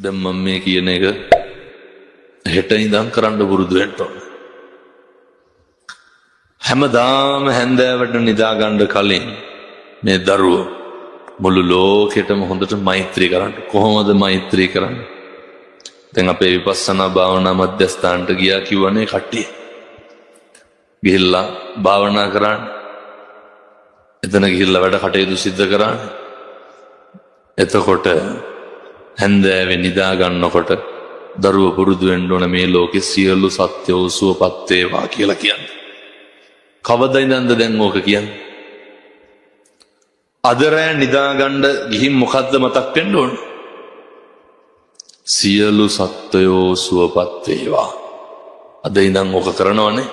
දැන් මම මේ කියන එක හෙට ඉඳන් කරන්න පුරුදු වෙන්න ඕන. හැමදාම හැන්දෑවට නිදා ගන්න කලින් මේ දරුවෝ මුළු ලෝකෙටම හොඳට මෛත්‍රී කරන්න. කොහොමද මෛත්‍රී කරන්නේ? දැන් අපේ විපස්සනා භාවනා මධ්‍යස්ථානට ගියා කිව්වනේ කට්ටිය. ගිහිල්ලා භාවනා කරන්න. එතන ගිහිල්ලා වැඩ කටයුතු සිද්ධ කරන්න. එතකොට හැන්දෑවේ නිදා ගන්නකොට දරුවෝ පුරුදු වෙන්න ඕන මේ ලෝකේ සියලු සත්‍යෝ සුවපත් වේවා කියලා කියන්නේ. කවදා ඉඳන්ද දැන් ඕක කියන්නේ? අද රෑ නිදා ගන්න ගිහින් මොකද්ද මතක් වෙන්න ඕන? සියලු සත්වයෝ සුවපත් වේවා. අද ඉඳන් ඕක කරනවනේ.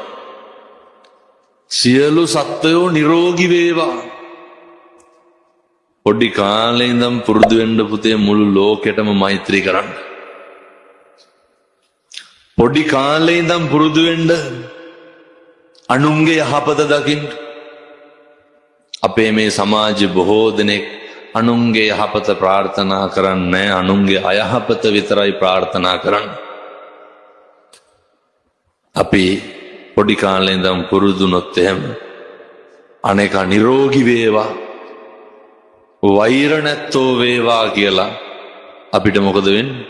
සියලු සත්වයෝ නිරෝගී වේවා. පොඩි කාලේ ඉඳන් පුරුදු වෙන්න පුතේ මුළු ලෝකෙටම මෛත්‍රී කරන්න. පොඩි කාලේ ඉඳන් පුරුදු වෙන්න අනුන්ගේ යහපත දකින්න. අපේ මේ සමාජයේ බොහෝ දෙනෙක් අනුන්ගේ යහපත ප්‍රාර්ථනා කරන්නේ අනුන්ගේ අයහපත විතරයි ප්‍රාර්ථනා කරන්නේ. අපි පොඩි කාලේ ඉඳන් පුරුදුනොත් එහෙම අනේක නිරෝගී වේවා වෛර නැත්තෝ වේවා කියලා අපිට මොකද වෙන්නේ?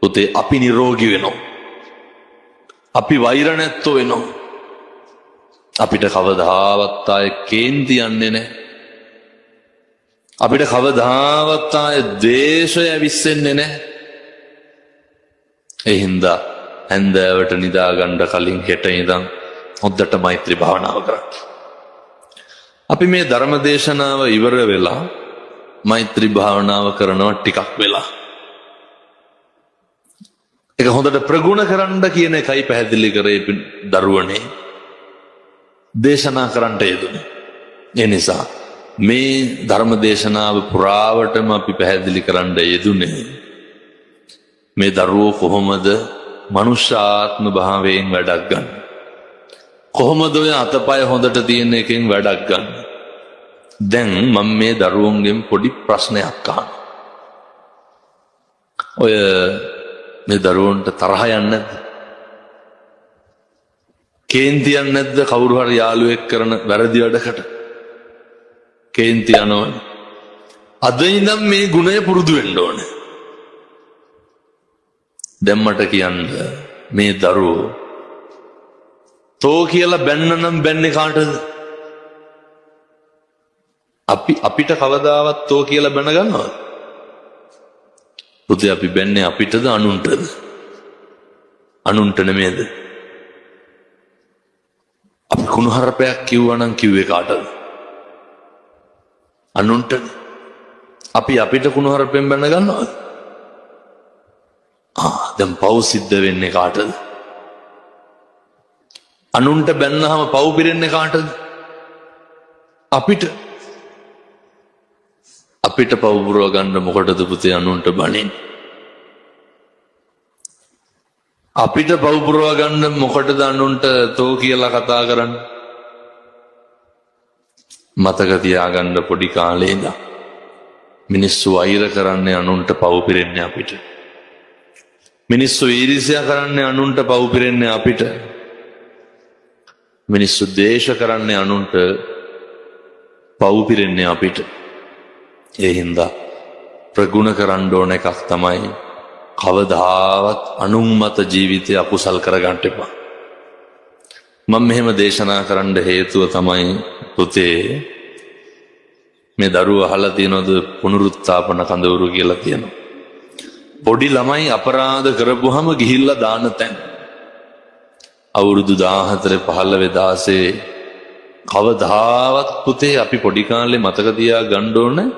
පුතේ අපි නිරෝගී වෙනවා. අපි වෛර නැත්තෝ වෙනවා. අපිට කවදාවත් ආයේ කේන්ති යන්නේ නැහැ. අපිට කවදාවත් ආයේ ද්වේෂය ඇවිස්සෙන්නේ නැහැ. ඒ හින්දා හැන්දෑවට නිදා ගන්න කලින් හෙට ඉඳන් හොද්දට මෛත්‍රී භාවනාව කරන්න. අපි මේ ධර්ම දේශනාව ඉවර වෙලා මෛත්‍රී භාවනාව කරනවා ටිකක් වෙලා. ඒක හොඳට ප්‍රගුණ කරන්න කියන එකයි පැහැදිලි කරේ දරුවනේ. දේශනා කරන්නට යෙදුනේ. ඒ නිසා මේ ධර්ම දේශනාව පුරාවටම අපි පැහැදිලි කරන්න යෙදුනේ මේ දරුවෝ කොහොමද මනුෂ්‍යාත්ම භාවයෙන් වැඩක් ගන්න. කොහොමද ඔය අතපය හොඳට තියෙන එකෙන් වැඩක් ගන්න. දැන් මම මේ දරුවන්ගෙන් පොඩි ප්‍රශ්නයක් අහනවා. ඔය මේ දරුවන්ට තරහ යන්නේ නැද්ද? කේන්ති යන්නේ නැද්ද? කවුරු හරි යාළුවෙක් කරන වැරදි වැඩකට කේන්ති යනවනේ. අද ඉඳන් මේ ගුණය පුරුදු වෙන්න ඕනේ. දැන් මට කියන්න මේ දරුවෝ තෝ කියලා බැන්න නම් බැන්නේ කාටද? අපිට කවදාවත් තෝ කියලා බැන ගන්නවද? පුතේ අපි බැන්නේ අපිටද අනුන්ටද? අනුන්ට නෙමෙයිද? අපි කුණුහරුපයක් කිව්වනම් කිව්වේ කාටද? අනුන්ට. අපි අපිට කුණුහරුපෙන් බැන ගන්නවද? දැන් පව් සිද්ධ වෙන්නේ කාටද? අනුන්ට බැන්නහම පව් පිරෙන්නේ කාටද? අපිට. අපිට පව් පුරව ගන්න මොකටද පුතේ අනුන්ට බනින්නේ? අපිට පව් පුරව ගන්න මොකටද අනුන්ට තෝ කියලා කතා කරන්නේ? මතක තියාගන්න පොඩි කාලේ ඉඳන් මිනිස්සු වෛර කරන්නේ අනුන්ට පව් පිරෙන්නේ අපිට. මිනිස්සු ඊර්ෂ්‍යා කරන්නේ අනුන්ට පව් පිරෙන්නේ අපිට. මිනිස්සු ද්වේෂ කරන්නේ අනුන්ට පව් පිරෙන්නේ අපිට. ඒ හින්දා ප්‍රගුණ කරන්න ඕන එකක් තමයි කවදාවත් අනුන් මත ජීවිතය අකුසල් කරගන්න එපා. මම මෙහෙම දේශනා කරන්න හේතුව තමයි පුතේ මේ දරුවෝ අහලා තියෙනවද පුනරුත්ථාපන කඳවුරු කියලා තියෙනවා. පොඩි ළමයි අපරාධ කරපුවාම ගිහිල්ලා දාන තැන්. අවුරුදු 14 15 16 කවදාවත් පුතේ අපි පොඩි කාලේ මතක තියා ගන්න ඕනේ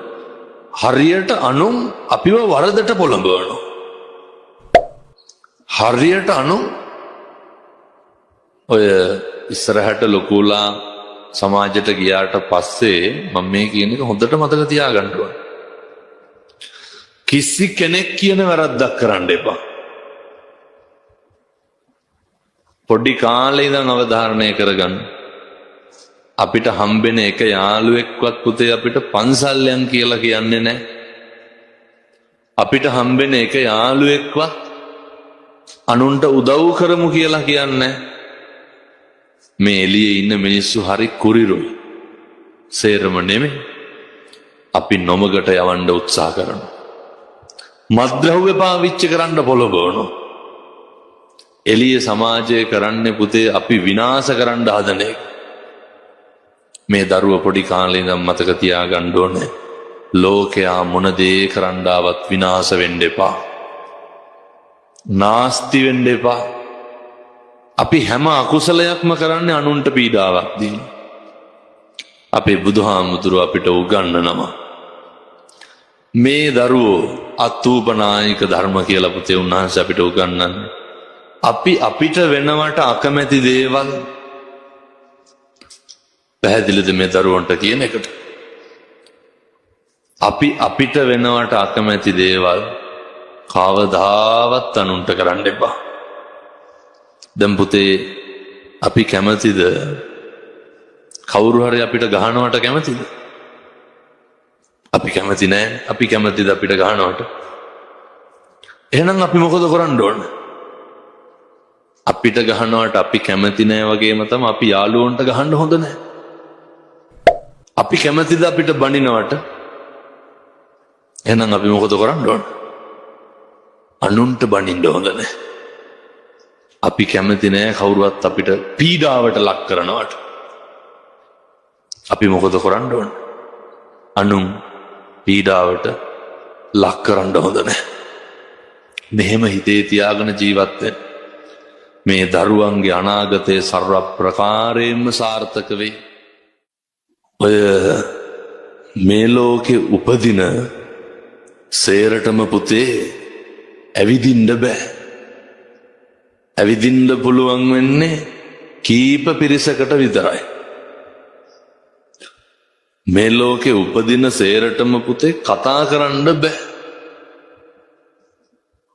හරියට අනුන් අපිව වරදට පොළඹවනවා. හරියට අනුන් ඔය ඉස්සරහට ලොකුලා සමාජයට ගියාට පස්සේ මම මේ කියන එක හොඳට මතක තියා ගන්න ඕනේ. කිසි කෙනෙක් කියන වැරද්දක් කරන්න එපා. පොඩි කාලේ ඉඳන් අවධාරණය කරගන්න. අපිට හම්බෙන එක යාළුවෙක්වත් පුතේ අපිට පන්සල් යන් කියලා කියන්නේ නැහැ. අපිට හම්බෙන එක යාළුවෙක්වත් අනුන්ට උදව් කරමු කියලා කියන්නේ මේ එළියේ ඉන්න මිනිස්සු හරි කුරිරුයි. සේරම නෙමෙයි. අපි නොමගට යවන්න උත්සාහ කරනවා. මත්ද්‍රව්‍ය පාවිච්චි කරන්න පොළඹවනවා. එළියේ සමාජය කරන්නේ පුතේ අපි විනාශ කරන්න හදන එක. මේ දරුව පොඩි කාලේ ඉඳන් මතක තියාගන්න ඕනේ. ලෝකයා මොන දේ කරන්න ආවත් විනාශ වෙන්න එපා. නාස්ති වෙන්න එපා. අපි හැම අකුසලයක්ම කරන්නේ අනුන්ට පීඩාවක් දීලා. අපේ බුදුහාමුදුරුව අපිට උගන්වනවා මේ දරුවෝ අතූපනායක ධර්ම කියලා පුතේ උන්වහන්සේ අපිට උගන්වන්නේ. අපි අපිට වෙනවට අකමැති දේවල් පැහැදිලිද මේ දරුවන්ට කියන එකට? අපි අපිට වෙනවට අකමැති දේවල් කවදාවත් අනුන්ට කරන්න එපා. දැන් පුතේ අපි කැමතිද කවුරු හරි අපිට ගහනවට කැමතිද? අපි කැමති නෑ. අපි කැමතිද අපිට ගහනවට? එහෙනම් අපි මොකද කරන්න ඕන? අපිට ගහනවට අපි කැමති නෑ වගේම තමයි අපි යාළුවන්ට ගහන්න හොඳ නෑ. අපි කැමතිද අපිට බනිනවට? එහෙනම් අපි මොකද කරන්න ඕන? අනුන්ට බනින්න හොඳ නෑ. අපි කැමති නෑ කවුරුවත් අපිට පීඩාවට ලක් කරනවට. අපි මොකද කරන්න ඕන? අනුන් පීඩාවට ලක් කරන්න හොඳ නෑ. මෙහෙම හිතේ තියාගෙන ජීවත් වෙන්න. මේ දරුවන්ගේ අනාගතය සර්ව ප්‍රකාරයෙන්ම සාර්ථක වෙයි. ඔය මේ ලෝකේ උපදින සේරටම පුතේ ඇවිදින්න බෑ. ඇවිදින්න පුළුවන් වෙන්නේ කීප පිරිසකට විතරයි. මේ ලෝකේ උපදින සේරටම පුතේ කතා කරන්න බෑ.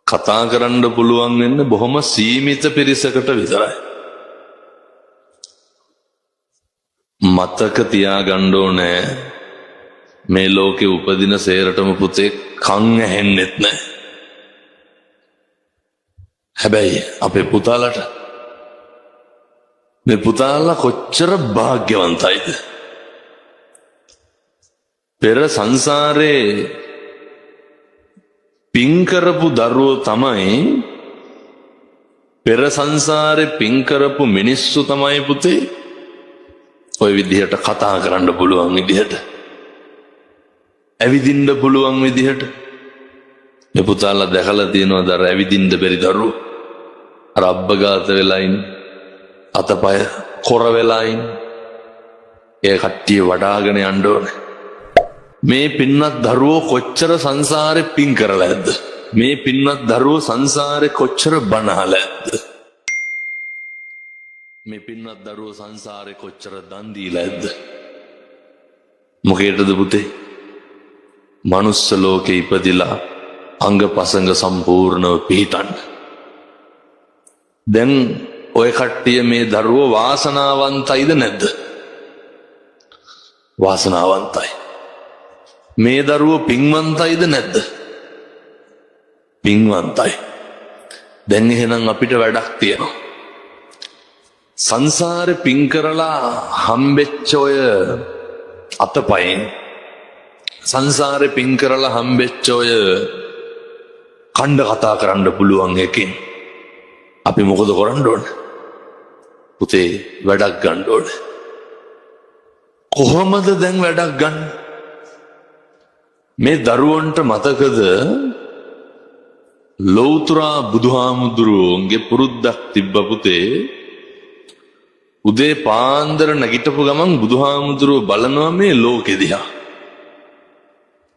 කතා කරන්න පුළුවන් වෙන්නේ බොහොම සීමිත පිරිසකට විතරයි. මතක තියාගන්න ඕනේ මේ ලෝකේ උපදින සේරටම පුතේ කන් ඇහෙන්නෙත් නැහැ. හැබැයි අපේ පුතාලට මේ පුතාලා කොච්චර වාග්යවන්තයිද? පෙර සංසාරේ පින් කරපු දරුවෝ තමයි පෙර සංසාරේ පින් කරපු මිනිස්සු තමයි පුතේ ඔය විදිහට කතා කරන්න පුළුවන් විදිහට ඇවිදින්න පුළුවන් විදිහට මේ පුතාලා දැකලා තියෙනවා දර ඇවිදින්න බැරි දරුවෝ අර අබ්බගාත වෙලා ඉන්න අතපය කොර වෙලා ඉන්න ඒ කට්ටිය වඩාගෙන යන්න ඕනේ. මේ පින්වත් දරුවෝ කොච්චර සංසාරේ පින් කරලා ඇද්ද? මේ පින්වත් දරුවෝ සංසාරේ කොච්චර බණ අහලා ඇද්ද? මේ පින්වත් දරුවෝ සංසාරේ කොච්චර දන් දීලා ඇද්ද? මොකේද පුතේ? මනුස්ස ලෝකේ ඉපදිලා අංගපසංග සම්පූර්ණව පිහිටන්න. දැන් ඔය කට්ටිය මේ දරුවෝ වාසනාවන්තයිද නැද්ද? වාසනාවන්තයි. මේ දරුවෝ පින්වන්තයිද නැද්ද? පින්වන්තයි. දැන් එහෙනම් අපිට වැඩක් තියෙනවා. සංසාරේ පින් කරලා හම්බෙච්ච ඔය අතපයින් සංසාරේ පින් කරලා හම්බෙච්ච ඔය කණ්ඩ කතා කරන්න පුළුවන් එකකින් අපි මොකද කරන්න ඕන? පුතේ වැඩක් ගන්න ඕන. කොහොමද දැන් වැඩක් ගන්න? මේ දරුවන්ට මතකද ලෞතුරා බුදුහාමුදුරුවන්ගේ පුරුද්දක් තිබ්බ පුතේ උදේ පාන්දර නැගිටපු ගමන් බුදුහාමුදුරුව බලනවා මේ ලෝකෙ දිහා.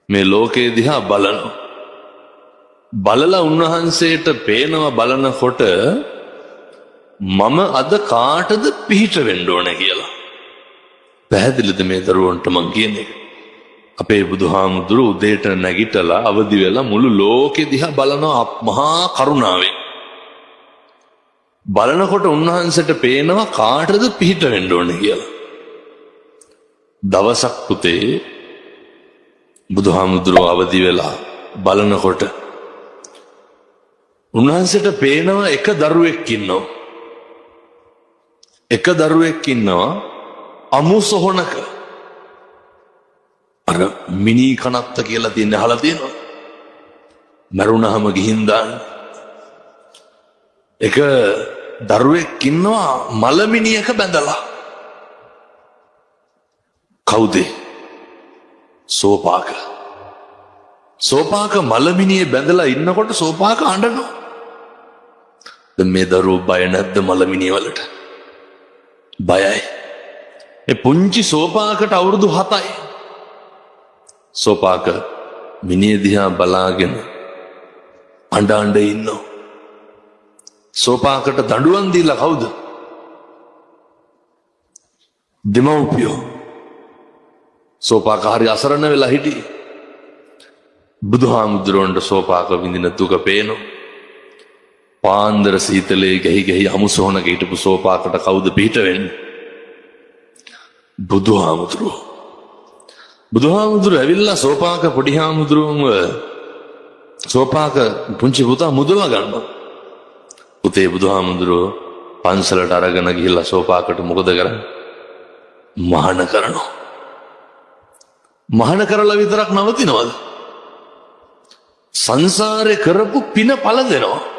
මේ ලෝකෙ දිහා බලනවා. බලලා උන්වහන්සේට පේනවා බලනකොට මම අද කාටද පිහිට වෙන්න ඕන කියලා. පැහැදිලිද මේ දරුවන්ට මං කියන එක? අපේ බුදුහාමුදුරුව උදේට නැගිටලා අවදි වෙලා මුළු ලෝකෙ දිහා බලනවා මහා කරුණාවෙන්. බලනකොට උන්වහන්සේට පේනවා කාටද පිහිට වෙන්න ඕනේ කියලා. දවසක් පුතේ බුදුහාමුදුරුව අවදි වෙලා බලනකොට උන්වහන්සේට පේනවා එක දරුවෙක් ඉන්නවා. එක දරුවෙක් ඉන්නවා අමු සොහනක. අර මිනී කනත්ත කියලා තියෙන අහලා තියෙනවා. මරුණාම ගිහින් දාන්න. එක දරුවෙක් ඉන්නවා මලමිනියක බැඳලා. කවුද? සෝපාක. සෝපාක මලමිනියේ බැඳලා ඉන්නකොට සෝපාක අඬනවා. දැන් මේ දරුවෝ බය නැද්ද මලමිනිය වලට? බයයි. ඒ පුංචි සෝපාකට අවුරුදු 7යි. සෝපාක මිනිය දිහා බලාගෙන අඬ අඬ ඉන්නවා. සෝපාකට දඬුවම් දීලා කවුද? දෙමව්පියෝ. සෝපාක හරි අසරණ වෙලා හිටියේ. බුදුහාමුදුරුවන්ට සෝපාක විඳින දුක පේනවා. පාන්දර සීතලේ ගහි ගහි අමුසොහනක හිටපු සෝපාකට කවුද පිට වෙන්නේ? බුදුහාමුදුරුවෝ. බුදුහාමුදුරුවෝ ඇවිල්ලා සෝපාක පොඩි හාමුදුරුවන්ව සෝපාක පුංචි පුතා මුදවා ගන්නවා. පුතේ බුදුහාමුදුරුවෝ පන්සලට අරගෙන ගිහිල්ලා සෝපාකට මොකද කරන්නේ? මහාන කරනවා. මහාන කරලා විතරක් නවතිනවද? සංසාරේ කරපු පින පළ දෙනවා.